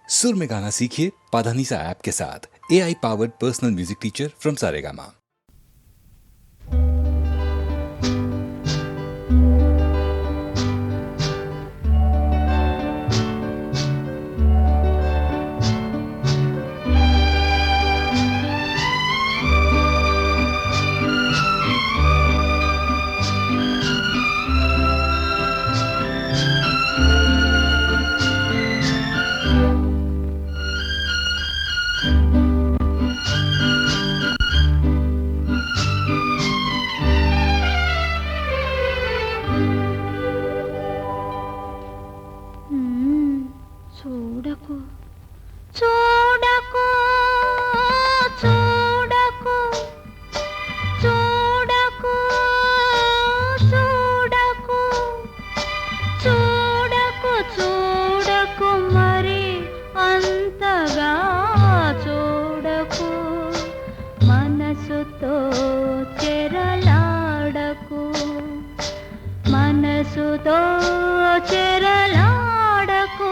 सुर में गाना सीखिए पाधानीसा ऐप के साथ। AI powered personal music teacher from Saregama. చూడకు చూడకు చూడకు చూడకు చూడకు చూడకు చూడకు మరి అంతగా చూడకు మనసుతో చెరలాడకు మనసుతో చెరలాడకు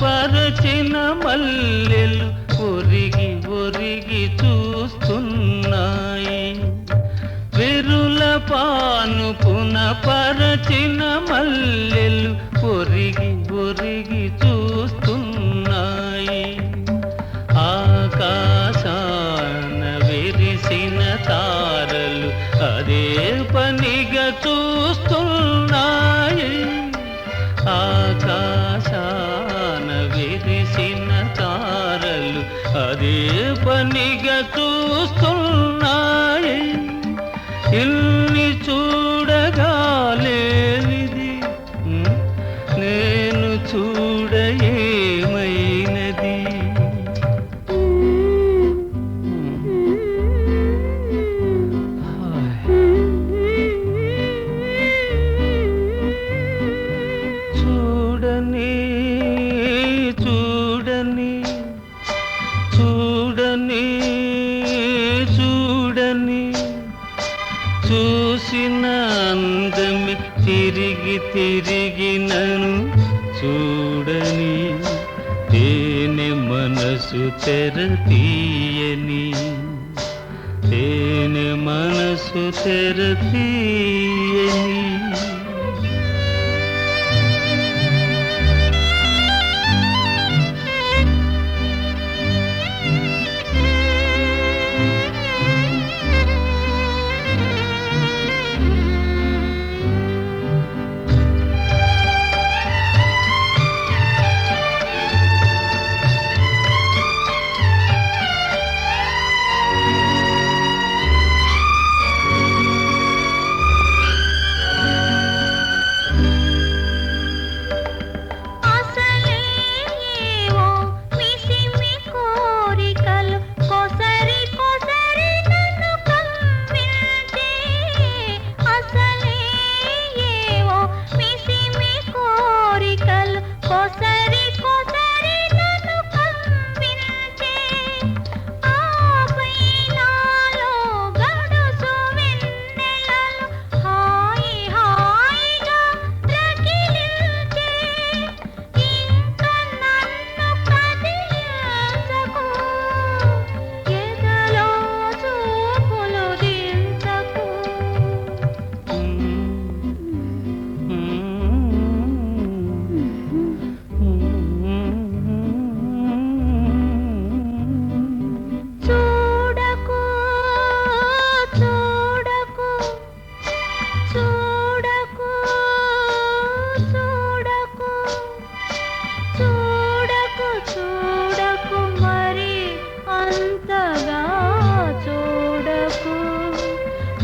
పరచిన మల్లెలు ఒరిగి ఒరిగి చూస్తున్నాయి. విరుల పానుపున పరచిన మల్లెలు ఒరిగి ఒరిగి చూస్తున్నాయి. ఆకాశాన విరిసిన తారలు అదే పనిగా చూస్తున్నాయి. ఆకాశాన విరిసిన తారలు అదే పనిగా చూస్తున్నాయి. ఇల్ని చూడగాలేనిది నేను చూడ ఏమైనది. చూడని చూడని చూడని చూడని చూసిన అందమి తిరిగి తిరిగి నన్ను చూడని. తేనె మనసు తెర తీయని తేనె మనసు తెర తీయని.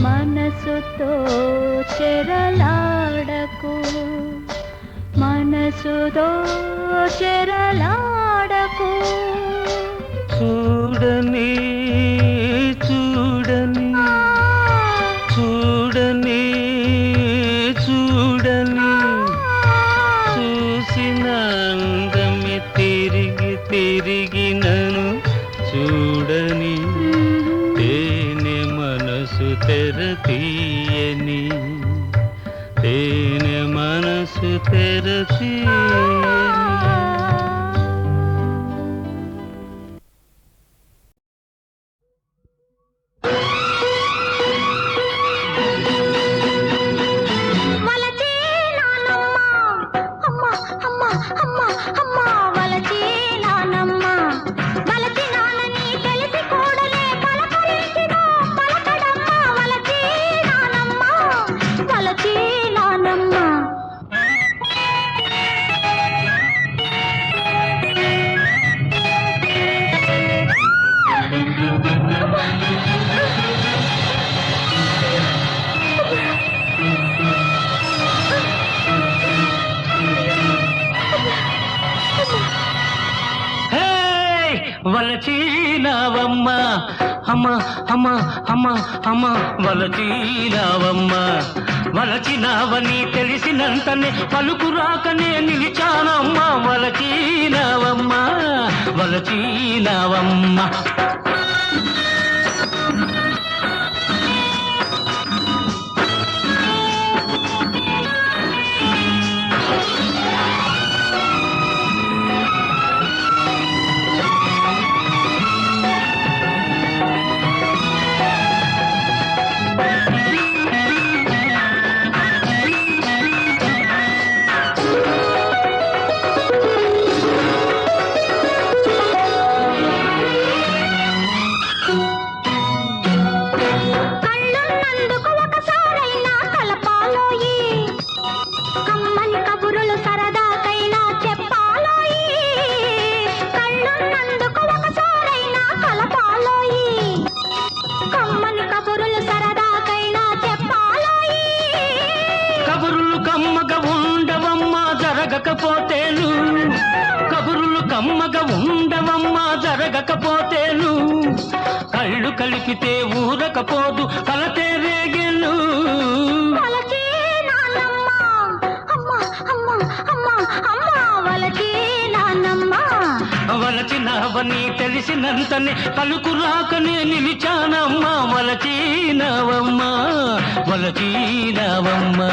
మనసుతో చెరలాడకు మనసుతో చెరలాడకు చూడని చూడని చూడని చూడని చూసిన అందమి తిరిగి తిరిగి నన్ను చూడని తేనె మనసు తెర తీయని తేనె మనసు తెర తీయని వలచీనావమ్మ అమ్మ అమ్మ అమ్మ అమ్మ వలచీనావమ్మ వలచినావని తెలిసినంతనే పలుకు రాకనే నిలిచానమ్మ వలచీనావమ్మ వలచీనావమ్మ జరగకపోతేను కబురులు కమ్మగా ఉండవమ్మా జరగకపోతేను కళ్ళు కలిపితే ఊరకపోదు కలతే రేగెను వలచినవని తెలిసినంతనే పలుకు రాకనే నిలిచానమ్మా వలచినవమ్మా వలచినవమ్మా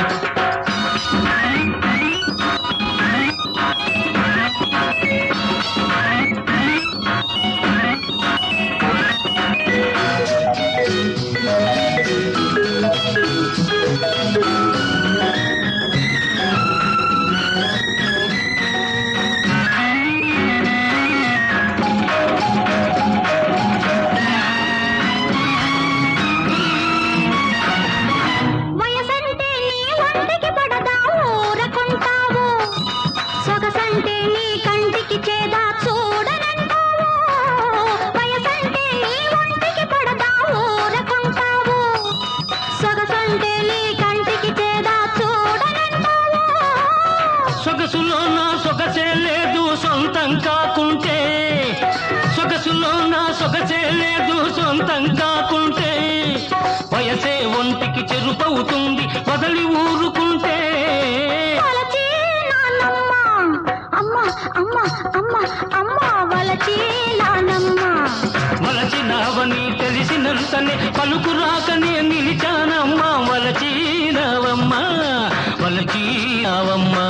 సొగసులోన సొగసే లేదు సొంతం కాకుంటే సొగసులోన సొగసే లేదు సొంతం కాకుంటే వయసే ఒంటికి చెరుపవుతుంది వదలి ఊరుకుంటే వలచినావని తెలిసినంతనే పలుకు రాకనే నిలిచానమ్మా వలచినావమ్మా వలచినావమ్మా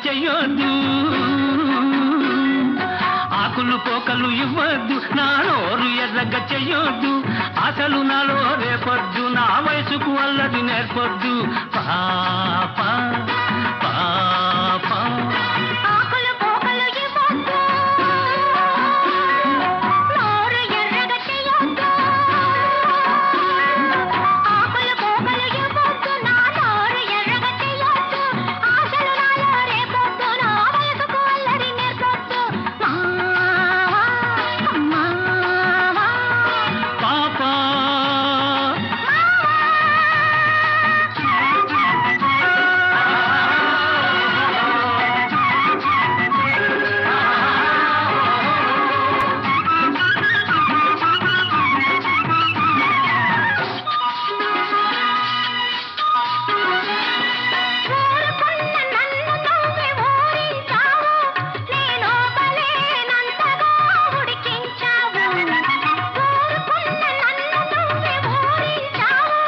చెయ్యొద్దు, ఆకులు పోకలు ఇవ్వద్దు, నా నోరు ఎర్రగా చెయ్యొద్దు, అసలు నాలో రేపొద్దు, నా వయసుకు అల్లది నేర్పొద్దు. పాప పాప ఆకులు పోకలు ఇవ్వొద్దు, నోరు ఎర్రగా చెయ్యొద్దు. ఆకులు పోకలు ఇవ్వొద్దు, నా నోరు ఎర్రగా చెయ్యొద్దు, ఆశలు నాలో రేపొద్దు, నా వయసుకు అల్లరి నేర్పొద్దు. మావా పాప ఊరుకున్న నన్ను నువ్వే ఊరించావు, నేను బలేనంతగా ఉడికించావు. ఊరుకున్న నన్ను నువ్వే ఊరించావు,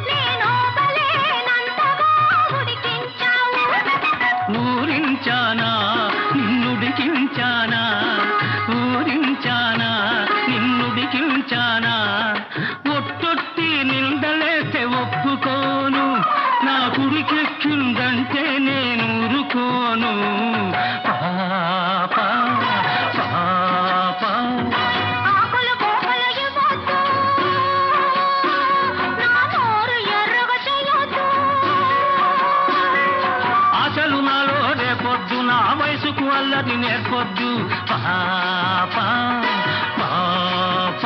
నేను బలేనంతగా ఉడికించావు. ఊరించానా నిన్నుడికించానా, ఊరించానా నిన్నుడికించానా, ఒట్టొట్టి నిందలేస్తే ఒప్పుకోను, నా కుడికెక్కిందంటే నేను ఊరుకోను. పాప పాప ఆకులు పోకలు ఇవ్వొద్దు, నా నోరు ఎర్రగా చెయ్యొద్దు. అసలు నాలో రేపొద్దు, నా వయసుకు అల్లది నేర్పొద్దు. పాప పాప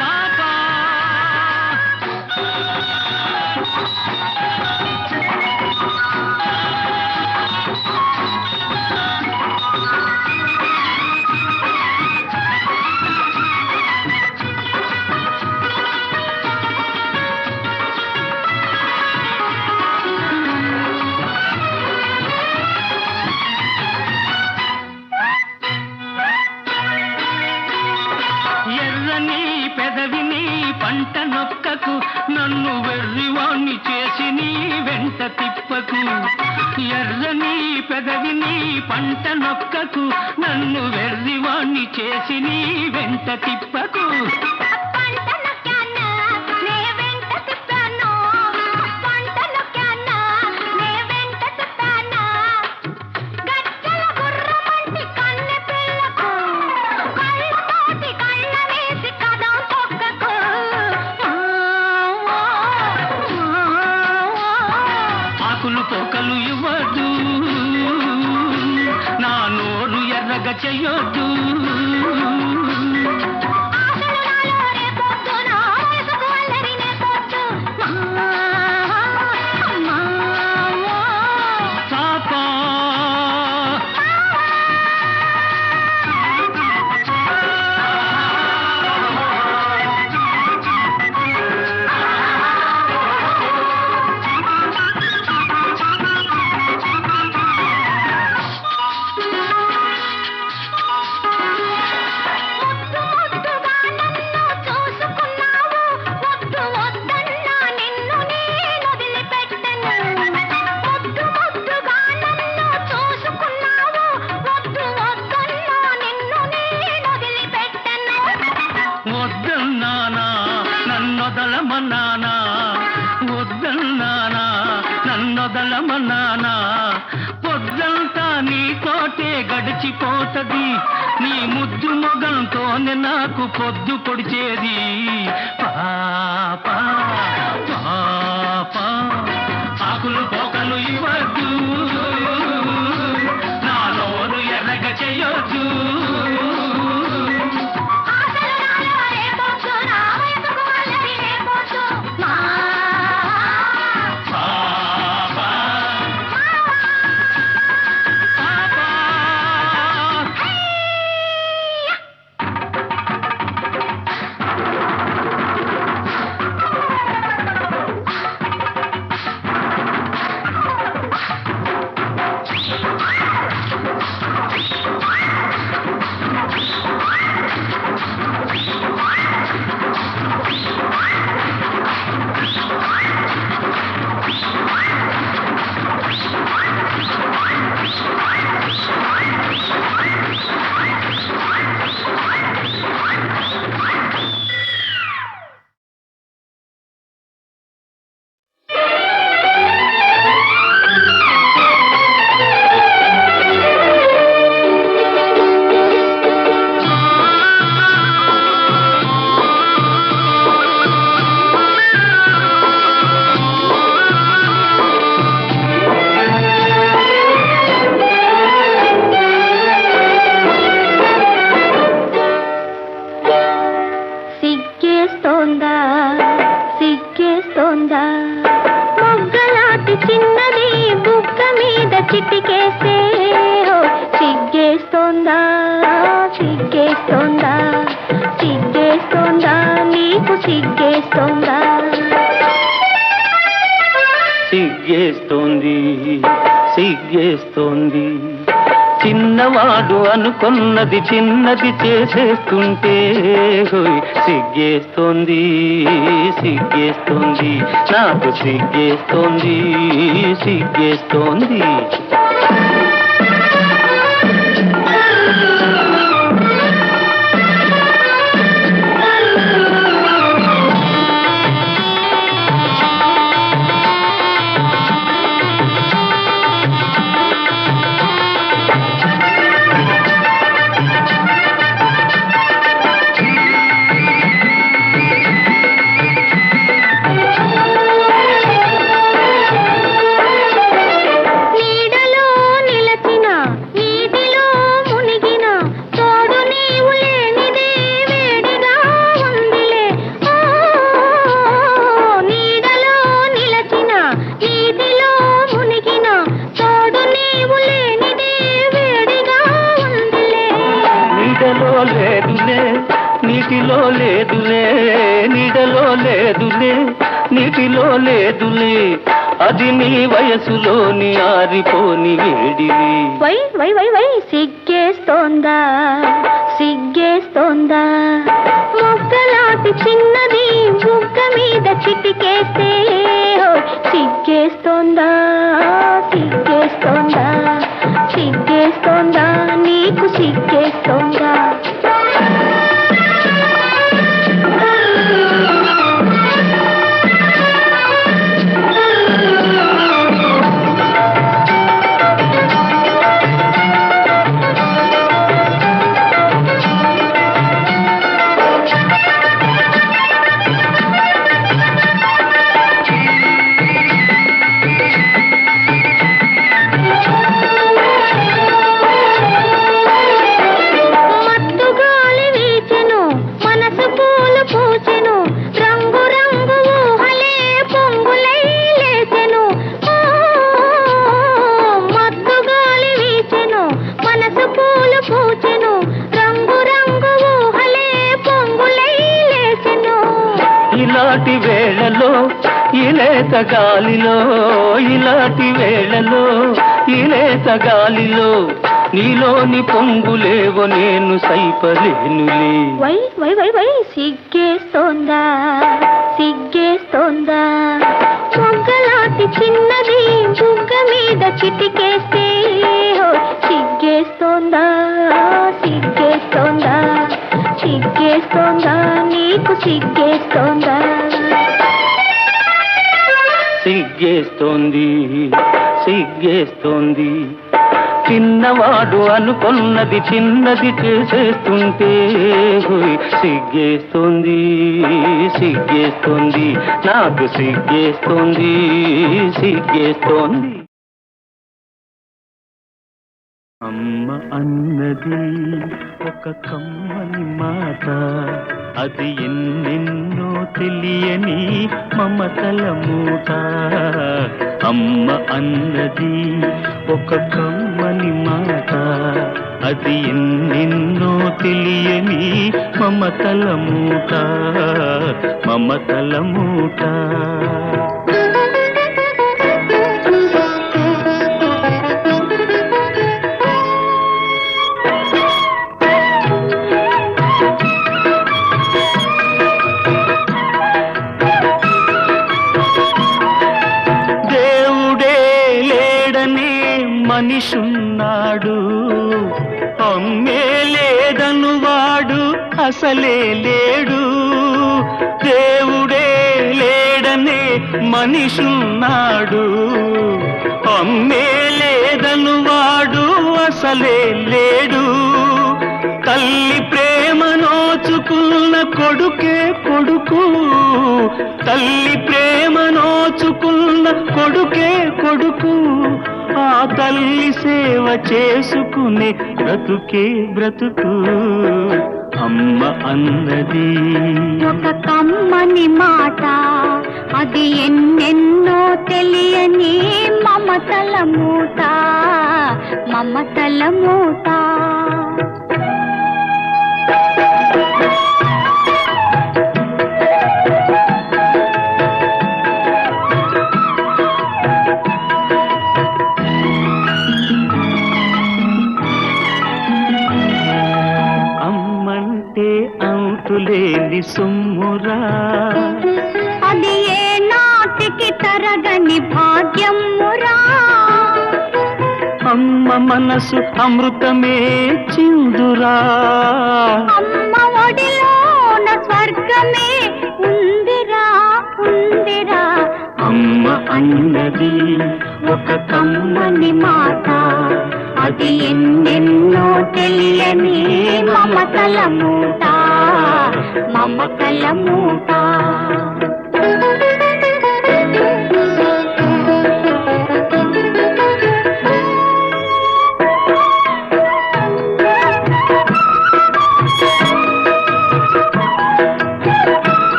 పాప ఎర్రని పెదవిని పంట నొక్కకు, నన్ను వెర్రివాణ్ణి చేసి నీ వెంట తిప్పకు. ఎర్రని పెదవిని పంట నొక్కకు, నన్ను వెర్రివాణ్ణి చేసి నీ వెంట తిప్పకు. పంట నొక్కానా, నే వెంట తిప్పాను, పంట నొక్కానా, నే వెంట తిప్పానా. గజ్జల గుర్రమంటి కన్నె పిల్లకు, కళ్ళతోటి కళ్ళ వేసి కదం తొక్కకు. ఆకులు పోకలు ఇవ్వద్దు, నా నోరు ఎర్రగా చెయ్యొద్దు. ఆశలు నాలో రేపొద్దు, నా వయసుకు అల్లరి నేర్పొద్దు. పాప ముద్దుగా నన్ను చూసుకున్నావు, వద్దు వద్దన్నా నిన్ను నేను వదిలిపెట్టను. ముద్దుగా నన్ను చూసుకున్నావు, వద్దు వద్దన్నా నిన్ను నేను వదిలిపెట్టను. వద్దన్నానా నన్నొదలమన్నానా, వద్దన్నానా నన్నొదలమన్నానా, పొద్దంతా నీతోటే గడిచిపోతది, నీ ముద్దు మొగంతోనే నాకు పొద్దు పొడిచేది. పాప పాప ఆకులు పోకలు ఇవ్వద్దు, నా నోరు ఎర్రగా చెయ్యొద్దు. ఆశలు నాలో రేపొద్దు, నా వయసుకు అల్లరి నేర్పొద్దు. పాప పాప నీకు సిగ్గేస్తోందా? సిగ్గేస్తోంది సిగ్గేస్తోంది చిన్నవాడు అనుకున్నది చిన్నది చేసేస్తుంటే హోయ్ సిగ్గేస్తోంది సిగ్గేస్తోంది నాకు సిగ్గేస్తోంది సిగ్గేస్తోంది. నీటిలో లేదులే నీడలో లేదులే నీటిలో లేదులే అది నీ వయసులోని ఆరిపోని వేడివి. వై వై వై వై సిగ్గేస్తోందా సిగ్గేస్తోందా మొగ్గలాంటి చిన్నది బుగ్గ మీద చిటికేస్తే సిగ్గేస్తోందా సిగ్గేస్తోందా సిగ్గేస్తోందా నీకు సిగ్గేస్తోందా? ఇలాంటి వేళలో ఇలేత గాలిలో ఇలాంటి వేళలో ఇలేత గాలిలో నీలోని పొంగులేవో నేను సైపలేనులే. వై వై వై వై సిగ్గేస్తోందా సిగ్గేస్తోందా మొగ్గలాంటి చిన్నది బుగ్గ మీద చిటికేస్తే సిగ్గేస్తోందా సిగ్గేస్తోందా సిగ్గేస్తోందా నీకు సిగ్గేస్తోందా? సిగ్గేస్తోంది సిగ్గేస్తోంది చిన్నవాడు అనుకున్నది చిన్నది చేసేస్తుంటే హోయ్ సిగ్గేస్తోంది సిగ్గేస్తోంది నాకు సిగ్గేస్తోంది సిగ్గేస్తోంది. అమ్మ అన్నది ఒక కమ్మని మాట అది ఎన్నెన్నో తెలియని మమతల మూట. అమ్మ అన్నది ఒక కమ్మని మాట అది ఎన్నెన్నో తెలియని మమతల మూట మమతల మూట. మనిషున్నాడు అమ్మే లేదను వాడు అసలే లేడు. దేవుడే లేడనే మనిషున్నాడు అమ్మే లేదను వాడు అసలే లేడు. తల్లి ప్రేమ నోచుకున్న కొడుకే కొడుకు తల్లి ప్రేమ నోచుకున్న కొడుకే కొడుకు ఆ తల్లి సేవ చేసుకునే బ్రతుకే బ్రతుకు. అమ్మ అన్నది ఒక కమ్మని మాట అది ఎన్నెన్నో తెలియని మమతల మూట మమతల మూట. సొమ్మురా అది ఏ నాటికి తరగని భాగ్యమురా అమ్మ మనసు అమృతమే చిందురా అమ్మ ఒడిలోన స్వర్గమే ఉందిరా ఉందిరా అమ్మ అన్నది ఒక కమ్మని మాట అది ఎన్నెన్నో తెలియని మమతల మూట మమతల మూట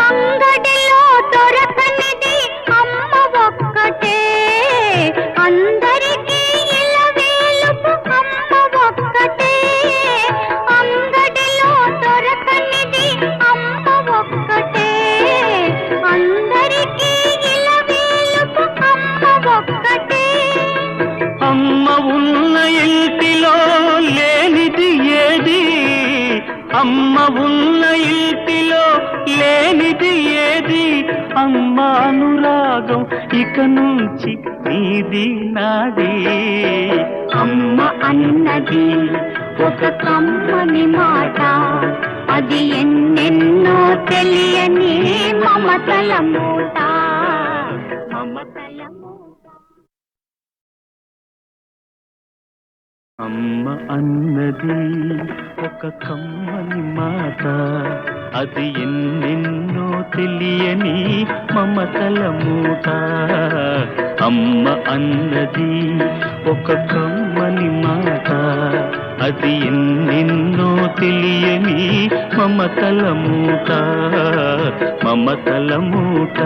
అంగడిలో దొరకనిది అమ్మ ఒక్కటే అందరికీ ఇలవేలుపు అమ్మ ఒక్కటే అంగడిలో దొరకనిది అమ్మ ఒక్కటే అందరికీ ఇలవేలుపు అమ్మ ఒక్కటే అమ్మ ఉన్న ఇంటిలో లేనిది ఏది అమ్మ ఉన్న ఇంటిలో లేనిది ఏది అమ్మ అనురాగం ఇక నుంచి నీది నాది అమ్మ అన్నది ఒక కమ్మని మాట అది ఎన్నెన్నో తెలియని మమతల మూట మమతల మూట అమ్మ అన్నది ఒక కమ్మని మాట అది ఎన్నెన్నో తెలియని మమతల మూట అమ్మ అన్నది ఒక కమ్మని మాట అది ఎన్నెన్నో తెలియని మమతల మూట మమతల మూట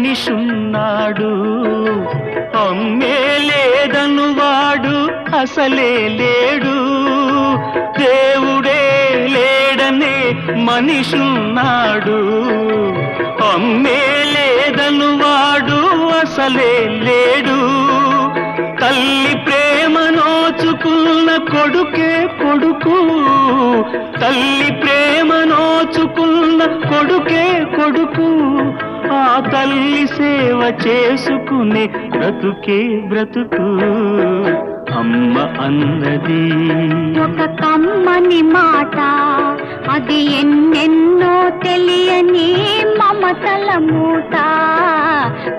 మనిషున్నాడు అమ్మే లేదను వాడు అసలే లేడు దేవుడే లేడనే మనిషున్నాడు అమ్మే లేదను వాడు అసలే లేడు తల్లి ప్రేమ నోచుకున్న కొడుకే కొడుకు తల్లి ప్రేమ నోచుకున్న కొడుకే కొడుకు ఆ తల్లి సేవ చేసుకునే బ్రతుకే బ్రతుకు అమ్మ అన్నది ఒక కమ్మని మాట అది ఎన్నెన్నో తెలియని మమతల మూట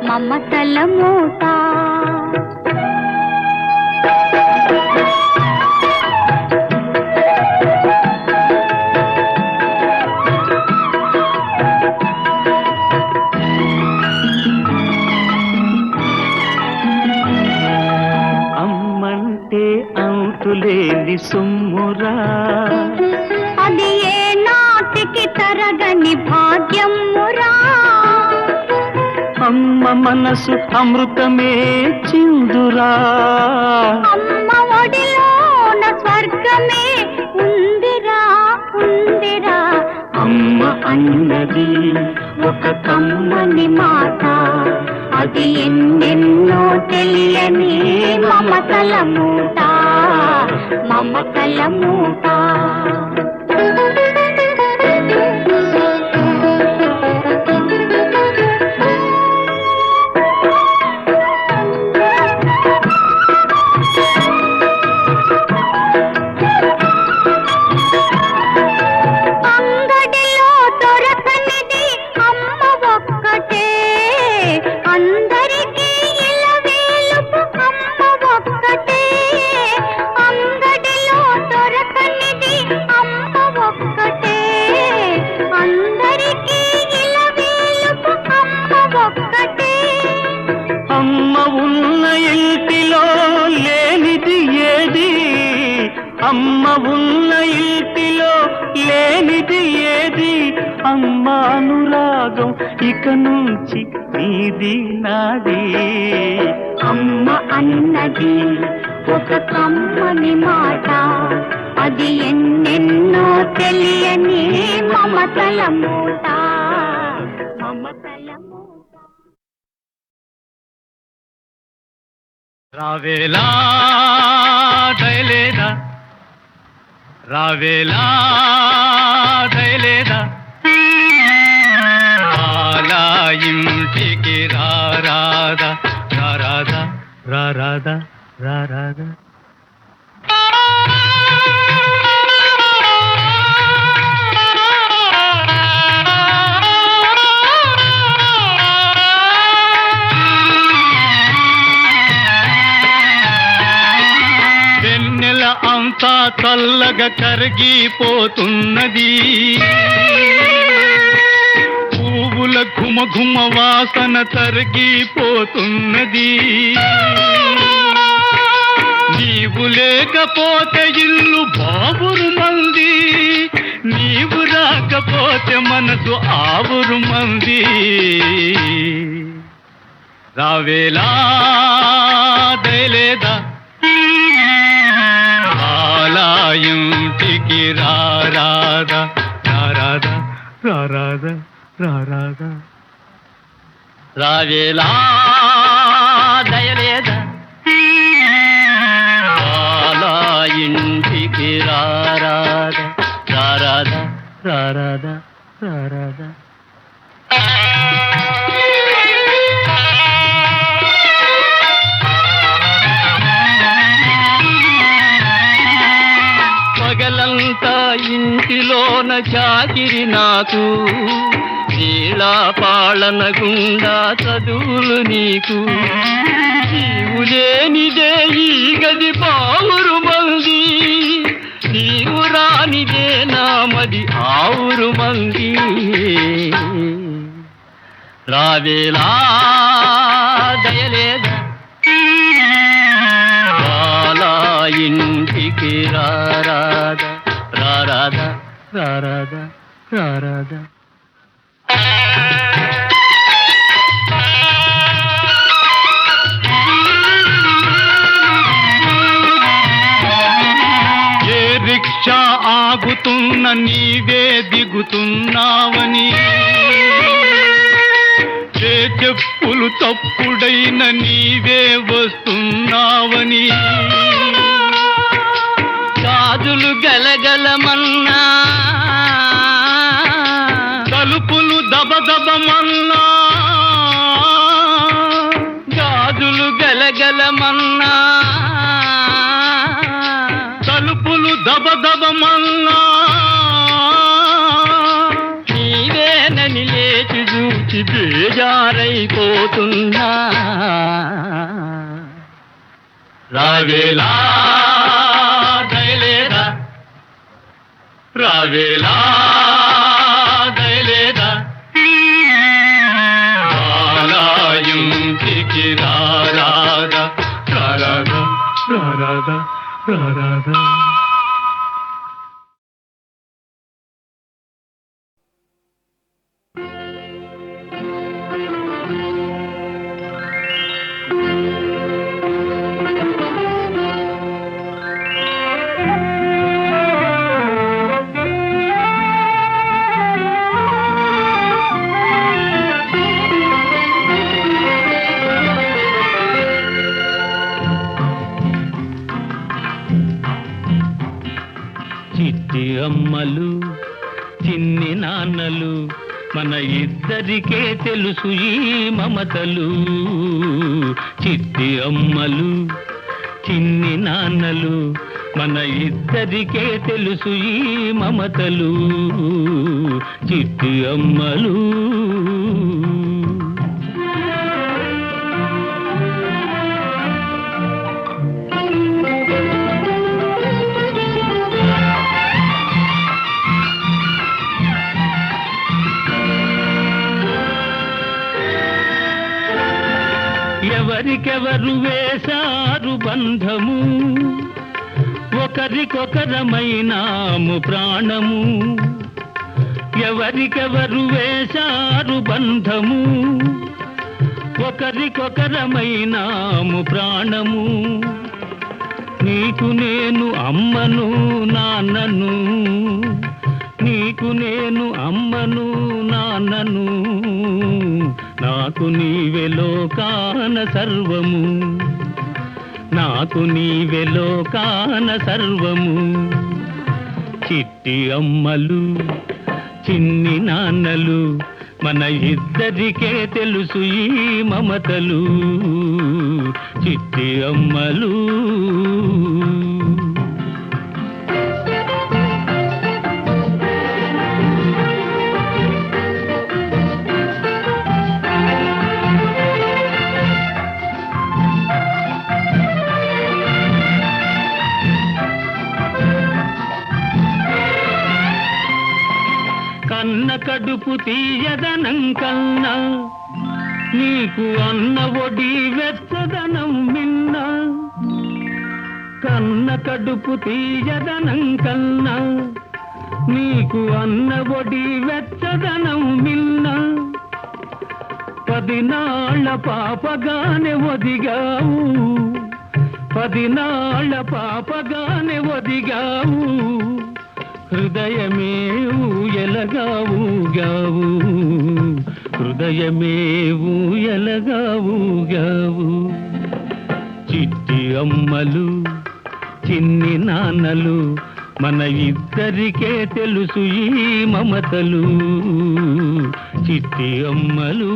మమతల మూట అంతులేని సొమ్మురా అది ఏ నాటికి తరగని భాగ్యమురా అమ్మ మనసు అమృతమే చిందురా అమ్మ ఒడిలోన స్వర్గమే ఉందిరా ఉందిరా అమ్మ అన్నది ఒక కమ్మని మాట అది ఎన్నెన్నో తెలియని మమతల మూట మమతల మూట అంగడిలో దొరకనిది అమ్మ ఒక్కటే అందరికీ ఇలవేలుపు అమ్మ ఒక్కటే అంగడిలో దొరకనిది అమ్మ ఒక్కటే అందరికీ ఇలవేలుపు అమ్మ ఒక్కటే అమ్మ ఉన్న ఇంటిలో లేనిది ఏది అమ్మ ఉన్న ఇంటిలో లేనిది ఏది అమ్మ అనురాగం ఇక నుంచి నీది నాది అమ్మ అన్నది ఒక కమ్మని మాట, అది ఎన్నెన్నో తెలియని మమతల మూట, మమతల మూట. రావేలా దయలేదా, రావేలా దయలేదా, అలా ఇంటికి రారాదా, రారాదా రారాదా రారాదా. వెన్నెల అంతా చల్లగా కరిగిపోతున్నది, పువ్వుల ఘుమ ఘుమ వాసన తరిగిపోతున్నది. నీవు లేకపోతే ఇల్లు బాబురు మంది, నీవు రాకపోతే మనసు ఆవురు మంది. రావేలా దయలేదా, అలా ఇంటికి రారాదా, రారాదా రారాదా రారాదా. రావేలా దయలేదా, అలా ఇంటికి రారాదా, రారాదా రారాదా రారాదా. పగలంతా ఇంటిలోన చాకిరి నాకు, నీళ్ళ పాళన గుండా చదువులు నీకు. నీవు లేనిదే ఈ గది పావురు మంది, నీవు రానిదే నామది ఆవురు మంది. రావేలా దయలేదా, అలా ఇంటికి రారాదా, రారాదా రారాదా రారాదా. ఏ రిక్షా ఆగుతున్న నీవే దిగుతున్నావని, ఏ చెప్పులు తప్పుడైన నీవే వస్తున్నావని. గాజులు గలగలమన్నా, తలుపులు దబదబమన్నా, గాజులు గలగలమన్నా, తలుపులు దబదబమన్నా. నీవేనని లేచి చూచి బేజారైపోతున్నా. రావేలా దయలేదా, రావేలా దయలేదా, అలా ఇంటికి రారాదా, రారాదా రారాదా రారాదా. చిట్టి అమ్మలు చిన్ని నాన్నలు, మన ఇద్దరికే తెలుసు ఈ మమతలు. చిట్టి అమ్మలు చిన్ని నాన్నలు, మన ఇద్దరికే తెలుసు ఈ మమతలు. చిట్టి అమ్మలు. ఎవరికెవరు వేశారు బంధము, ఒకరికొకరమైనాము ప్రాణము. ఎవరికెవరు వేశారు బంధము, ఒకరికొకరమైనాము ప్రాణము. నీకు నేను అమ్మను నాన్నను, నీకు నేను అమ్మను నాన్నను, నాకు నీవే లోకాన సర్వము, నాకు నీవే లోకాన సర్వము. చిట్టి అమ్మలు చిన్ని నాన్నలు మన ఇద్దరికే తెలుసు ఈ మమతలు. చిట్టి అమ్మలు కన్న కడుపు తీయదనం కన్నా నీకు అన్న ఒడి వెచ్చదనం మిన్న. కన్న కడుపు తీయదనం కన్నా నీకు అన్న ఒడి వెచ్చదనం మిన్న. 10 నాళ్ళ పాపగానే ఒదిగావు, 10 నాళ్ళ పాపగానే ఒదిగావు. హృదయమే ఊయలగా ఊగావు, హృదయమే ఊయలగా ఊగావు. చిట్టి అమ్మలు చిన్ని నాన్నలు మన ఇద్దరికే తెలుసు ఈ మమతలు. చిట్టి అమ్మలు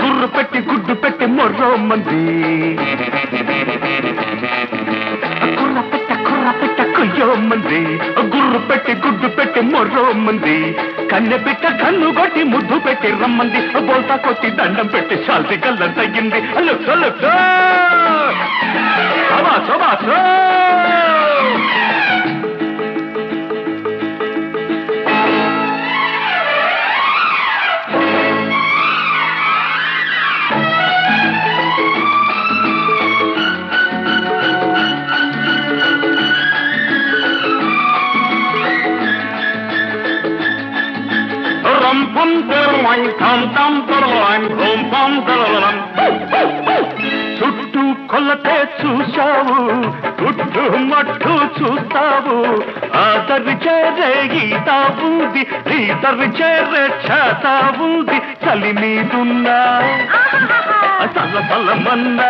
గుర్రు పెట్టి గుడ్డు పెట్టి మొర్రో మంది. కుర్ర పెట్ట కొయ్యో మంది, గుర్రు పెట్టి గుడ్డు పెట్టి మొర్రో మంది. కన్నె బిడ్డ కన్ను కొట్టి ముద్దు పెట్టి రమ్మంది. బోల్తా కొట్టి దండం పెట్టి శాల్తి కళ్ళం తగ్గింది. చుట్టూ కొలతే చూశావు, గుట్టు మట్టు చూస్తావు. ఆదరి చేరే గీతావుంది, ఈదరి చేరే చేతావుంది. చలి మీదున్నా చల్ల చల్లమన్నా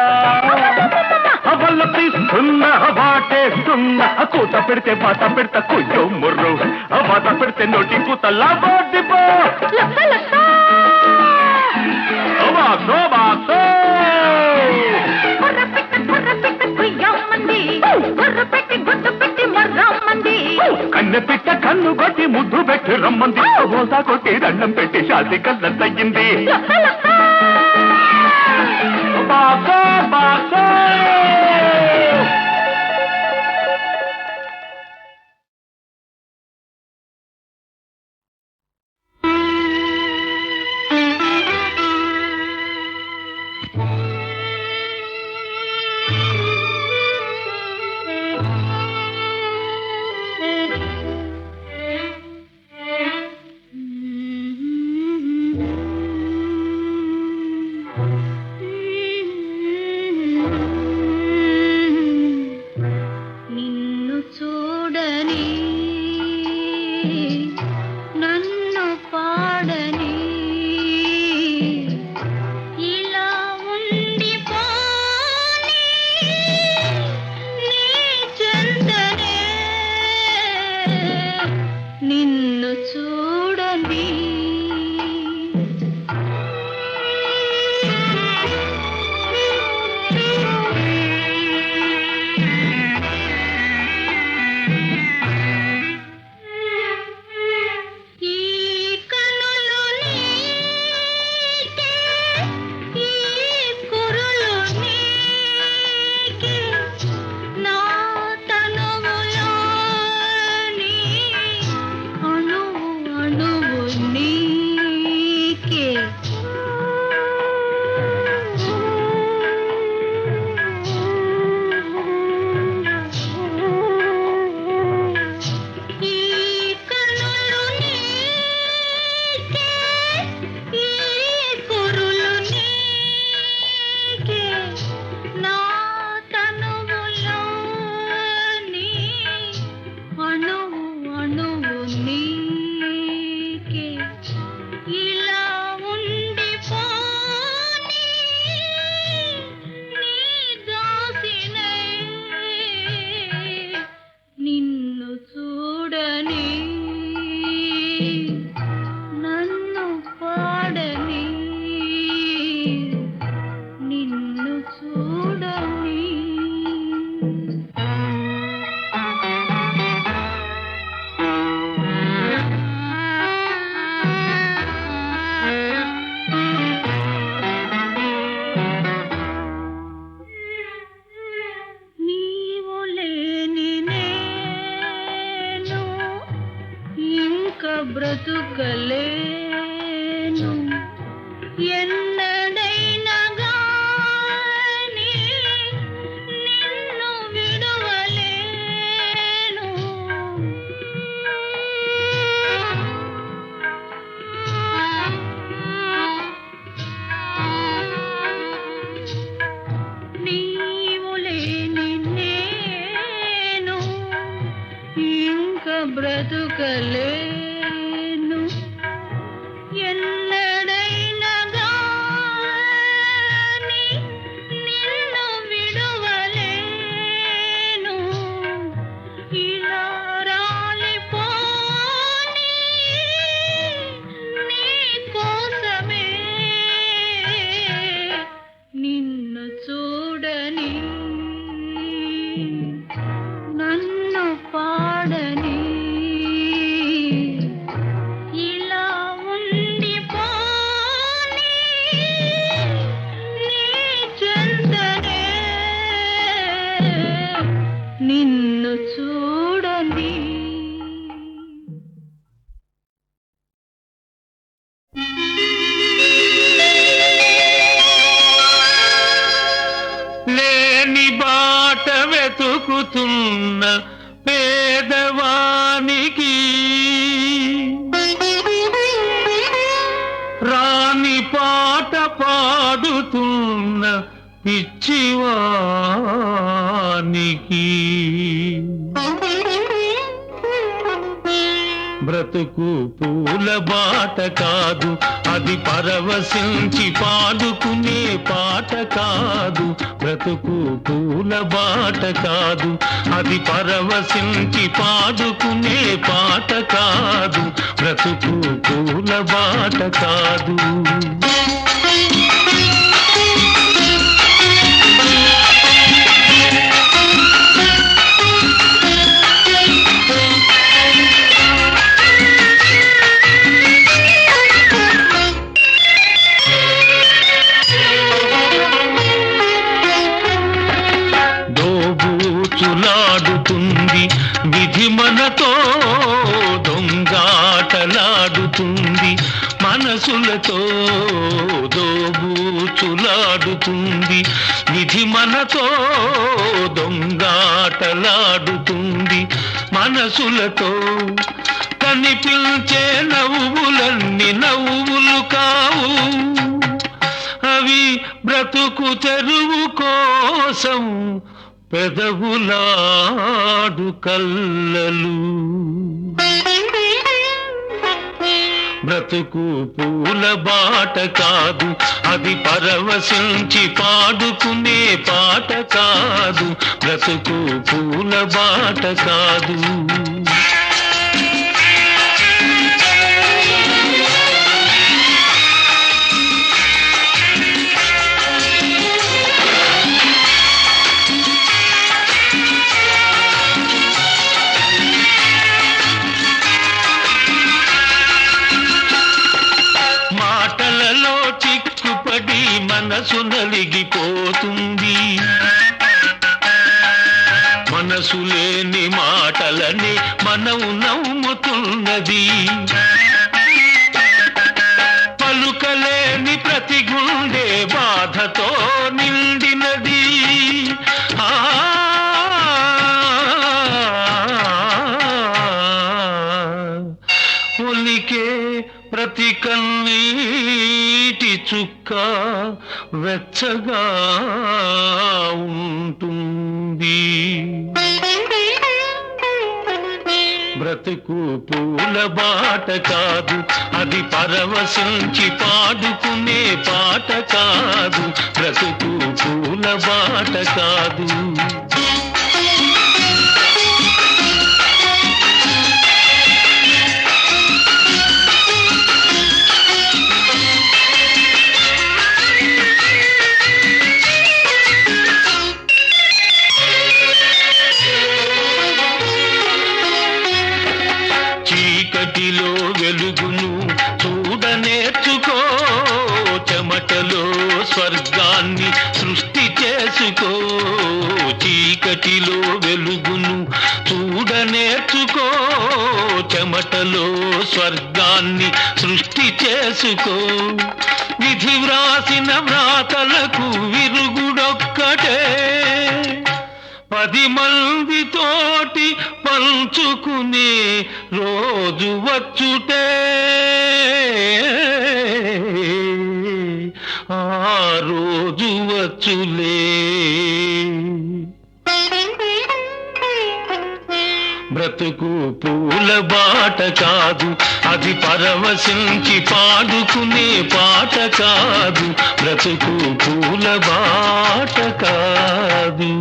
అవల్ల తీస్తున్నా వాటేస్తున్నా. కూత పెడితే బాత పెడతా కొయ్యో ముర్రు, బాత పెడితే నోటి కూత లాబోటిపో. కన్నె పిట్ట కన్ను కొట్టి ముద్దు పెట్టి రమ్మంది. బోసా కొట్టి దండం పెట్టి శాంతి కళ్ళం తగ్గింది. బాసో బాసో నన్ను పాడని ఇలా ఉండిపోని నీ చెంతనే నిన్ను చూడని ఈ కనులు నీకే ఈ కురులు నీకే నా తనువులోని అణువు అణువు నీకే ఈ కనులు నీకే ఈ కురులు నీకే నా తనువులోని అణువు అణువు నీకే ఇలా ఉండిపోని నీ దాసినై నిన్ను చూడని నన్ను పాడని నిన్ను చూడని నీవు లేని నేను ఇంక బ్రతుకలేను ఎన్నడైనా గాని నిన్ను విడువలేను నీవు లేని నేను ఇంక బ్రతుకలేను ఎన్నడైనా గాని నిన్ను విడువలేను ఇలా రాలిపోని నీ కోసమే నిన్ను చూడని నన్ను పాడని ఇలా ఉండిపోని నీ చెంతనే నిన్ను చూడని లేని బాట వెతుకుతున్న పేదవానికి రాని పాట పాడుతున్న పిచ్చివానికి బ్రతుకు పూల బాట కాదు అది పరవశించి పాడుకునే పాట కాదు బ్రతుకు పూల బాట కాదు అది పరవశించి పాడుకునే పాట కాదు బ్రతుకు పూల బాట కాదు దోబూచులాడుతుంది విధి మనతో దొంగాటలాడుతుంది మనసులతో దోబూచులాడుతుంది విధి మనతో దొంగాటలాడుతుంది మనసులతో కనిపించే నవ్వులన్నీ నవ్వులు కావు అవి బ్రతుకు తెరువు కోసం పెదవులాడు కల్లలు బ్రతుకు పూల బాట కాదు, అది పరవశించి పాడుకునే పాట కాదు. బ్రతుకు పూల బాట కాదు. మాటలలో చిక్కుపడి మనసు నలిగిపోతుంది. మనసు లేని మాటలని మనం నవ్వుతున్నది. పలుకలేని ప్రతి గుండె బాధతో నిండినది. ఒలికే ప్రతి కన్నీటి చుక్క వెచ్చగా ఉంటుంది. బ్రతుకు పూల బాట కాదు, అది పరవశించి పాడుకునే పాట కాదు. బ్రతుకు పూల బాట కాదు. చీకటిలో వెలుగును చూడ నేర్చుకో, చెమటలో స్వర్గాన్ని సృష్టి చేసుకో. చీకటిలో వెలుగును చూడ నేర్చుకో, చెమటలో స్వర్గాన్ని సృష్టి చేసుకో. విధి వ్రాసిన వ్రాతలకు విరుగుడొక్కటే, 10 మందితోటి పంచుకునే రోజు వచ్చుటే. ఆ రోజు వచ్చులే. బ్రతుకు పూల బాట కాదు, అది పరవశించి పాడుకునే పాట కాదు. బ్రతుకు పూల బాట కాదు.